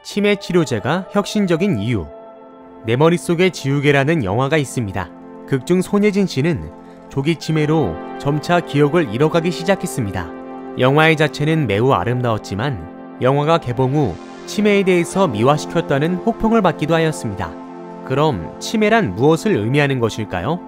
치매 치료제가 혁신적인 이유. 내 머릿속에 지우개라는 영화가 있습니다. 극중 손예진 씨는 조기 치매로 점차 기억을 잃어가기 시작했습니다. 영화의 자체는 매우 아름다웠지만 영화가 개봉 후 치매에 대해서 미화시켰다는 혹평을 받기도 하였습니다. 그럼 치매란 무엇을 의미하는 것일까요?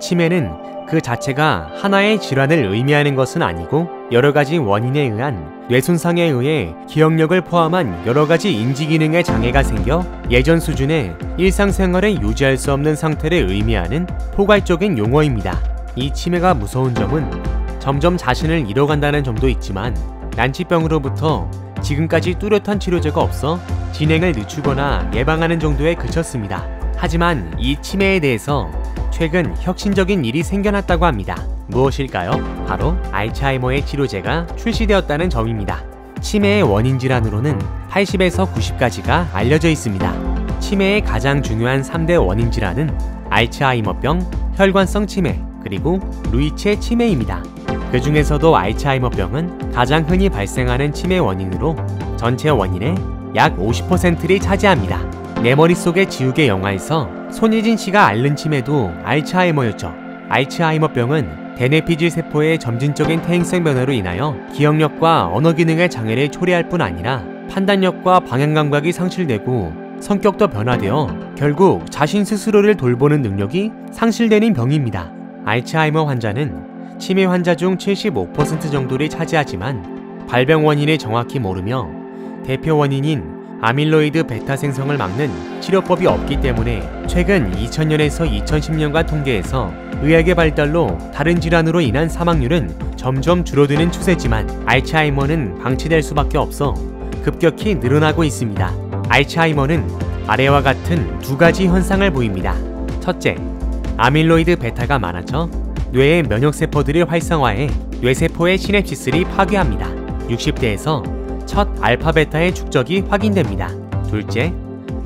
치매는 그 자체가 하나의 질환을 의미하는 것은 아니고 여러가지 원인에 의한 뇌손상에 의해 기억력을 포함한 여러가지 인지기능에 장애가 생겨 예전 수준의 일상생활을 유지할 수 없는 상태를 의미하는 포괄적인 용어입니다. 이 치매가 무서운 점은 점점 자신을 잃어간다는 점도 있지만 난치병으로부터 지금까지 뚜렷한 치료제가 없어 진행을 늦추거나 예방하는 정도에 그쳤습니다. 하지만 이 치매에 대해서 최근 혁신적인 일이 생겨났다고 합니다. 무엇일까요? 바로 알츠하이머의 치료제가 출시되었다는 점입니다. 치매의 원인 질환으로는 80에서 90가지가 알려져 있습니다. 치매의 가장 중요한 3대 원인 질환은 알츠하이머병, 혈관성 치매, 그리고 루이체 치매입니다. 그 중에서도 알츠하이머병은 가장 흔히 발생하는 치매 원인으로 전체 원인의 약 50%를 차지합니다. 내 머릿속의 지우개 영화에서 손예진 씨가 앓는 치매도 알츠하이머였죠. 알츠하이머병은 대뇌피질 세포의 점진적인 퇴행성 변화로 인하여 기억력과 언어 기능의 장애를 초래할 뿐 아니라 판단력과 방향 감각이 상실되고 성격도 변화되어 결국 자신 스스로를 돌보는 능력이 상실되는 병입니다. 알츠하이머 환자는 치매 환자 중 75% 정도를 차지하지만 발병 원인을 정확히 모르며 대표 원인인 아밀로이드 베타 생성을 막는 치료법이 없기 때문에 최근 2000년에서 2010년간 통계에서 의학의 발달로 다른 질환으로 인한 사망률은 점점 줄어드는 추세지만 알츠하이머는 방치될 수밖에 없어 급격히 늘어나고 있습니다. 알츠하이머는 아래와 같은 두 가지 현상을 보입니다. 첫째, 아밀로이드 베타가 많아져 뇌의 면역세포들을 활성화해 뇌세포의 시냅시스를 파괴합니다. 60대에서 첫 알파베타의 축적이 확인됩니다. 둘째,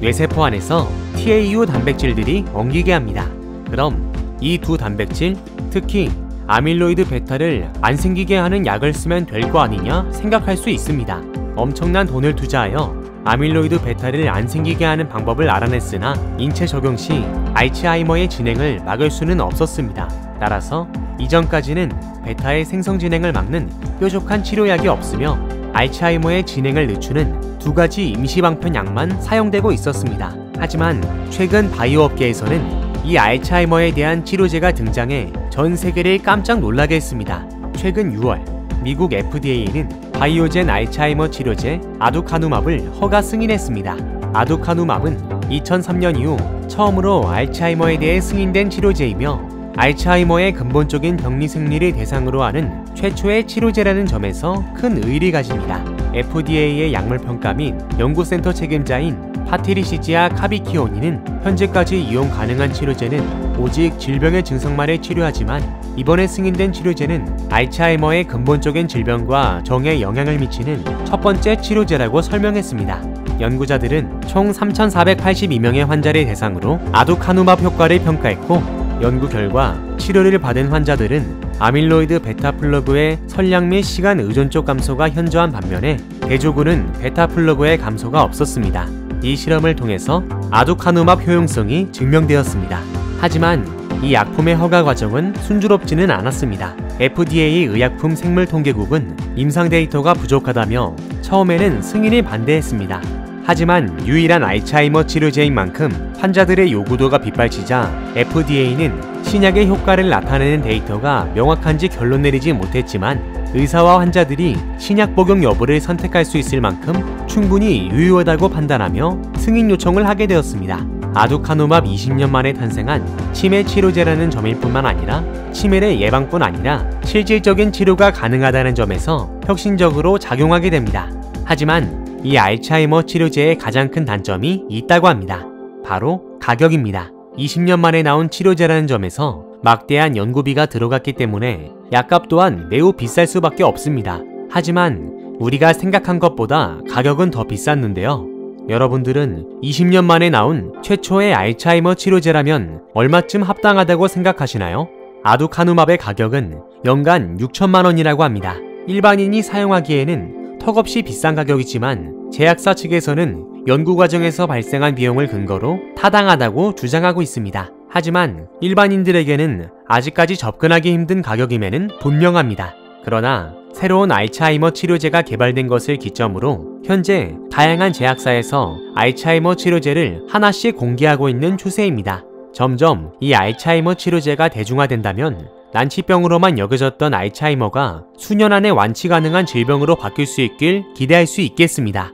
뇌세포 안에서 TAU 단백질들이 엉기게 합니다. 그럼 이 두 단백질, 특히 아밀로이드 베타를 안 생기게 하는 약을 쓰면 될 거 아니냐 생각할 수 있습니다. 엄청난 돈을 투자하여 아밀로이드 베타를 안 생기게 하는 방법을 알아냈으나 인체 적용 시 알츠하이머의 진행을 막을 수는 없었습니다. 따라서 이전까지는 베타의 생성 진행을 막는 뾰족한 치료약이 없으며 알츠하이머의 진행을 늦추는 두 가지 임시방편 약만 사용되고 있었습니다. 하지만 최근 바이오 업계에서는 이 알츠하이머에 대한 치료제가 등장해 전 세계를 깜짝 놀라게 했습니다. 최근 6월 미국 FDA는 바이오젠 알츠하이머 치료제 아두카누맙을 허가 승인했습니다. 아두카누맙은 2003년 이후 처음으로 알츠하이머에 대해 승인된 치료제이며 알츠하이머의 근본적인 병리 승리를 대상으로 하는 최초의 치료제라는 점에서 큰 의의를 가집니다. FDA의 약물평가 및 연구센터 책임자인 파트리시지아 카비키오니는 현재까지 이용 가능한 치료제는 오직 질병의 증상만을 치료하지만 이번에 승인된 치료제는 알츠하이머의 근본적인 질병과 정에 영향을 미치는 첫 번째 치료제라고 설명했습니다. 연구자들은 총 3,482명의 환자를 대상으로 아두카누맙 효과를 평가했고 연구 결과 치료를 받은 환자들은 아밀로이드 베타 플러그의 선량 및 시간 의존적 감소가 현저한 반면에 대조군은 베타 플러그의 감소가 없었습니다. 이 실험을 통해서 아두카누맙 효용성이 증명되었습니다. 하지만 이 약품의 허가 과정은 순조롭지는 않았습니다. FDA 의약품 생물통계국은 임상 데이터가 부족하다며 처음에는 승인을 반대했습니다. 하지만 유일한 알츠하이머 치료제인 만큼 환자들의 요구도가 빗발치자 FDA는 신약의 효과를 나타내는 데이터가 명확한지 결론 내리지 못했지만 의사와 환자들이 신약 복용 여부를 선택할 수 있을 만큼 충분히 유효하다고 판단하며 승인 요청을 하게 되었습니다. 아두카누맙 20년 만에 탄생한 치매 치료제라는 점일 뿐만 아니라 치매의 예방뿐 아니라 실질적인 치료가 가능하다는 점에서 혁신적으로 작용하게 됩니다. 하지만 이 알츠하이머 치료제의 가장 큰 단점이 있다고 합니다. 바로 가격입니다. 20년 만에 나온 치료제라는 점에서 막대한 연구비가 들어갔기 때문에 약값 또한 매우 비쌀 수밖에 없습니다. 하지만 우리가 생각한 것보다 가격은 더 비쌌는데요. 여러분들은 20년 만에 나온 최초의 알츠하이머 치료제라면 얼마쯤 합당하다고 생각하시나요? 아두카누맙의 가격은 연간 6천만 원이라고 합니다. 일반인이 사용하기에는 턱없이 비싼 가격이지만 제약사 측에서는 연구 과정에서 발생한 비용을 근거로 타당하다고 주장하고 있습니다. 하지만 일반인들에게는 아직까지 접근하기 힘든 가격임에는 분명합니다. 그러나 새로운 알츠하이머 치료제가 개발된 것을 기점으로 현재 다양한 제약사에서 알츠하이머 치료제를 하나씩 공개하고 있는 추세입니다. 점점 이 알츠하이머 치료제가 대중화된다면 난치병으로만 여겨졌던 알츠하이머가 수년 안에 완치 가능한 질병으로 바뀔 수 있길 기대할 수 있겠습니다.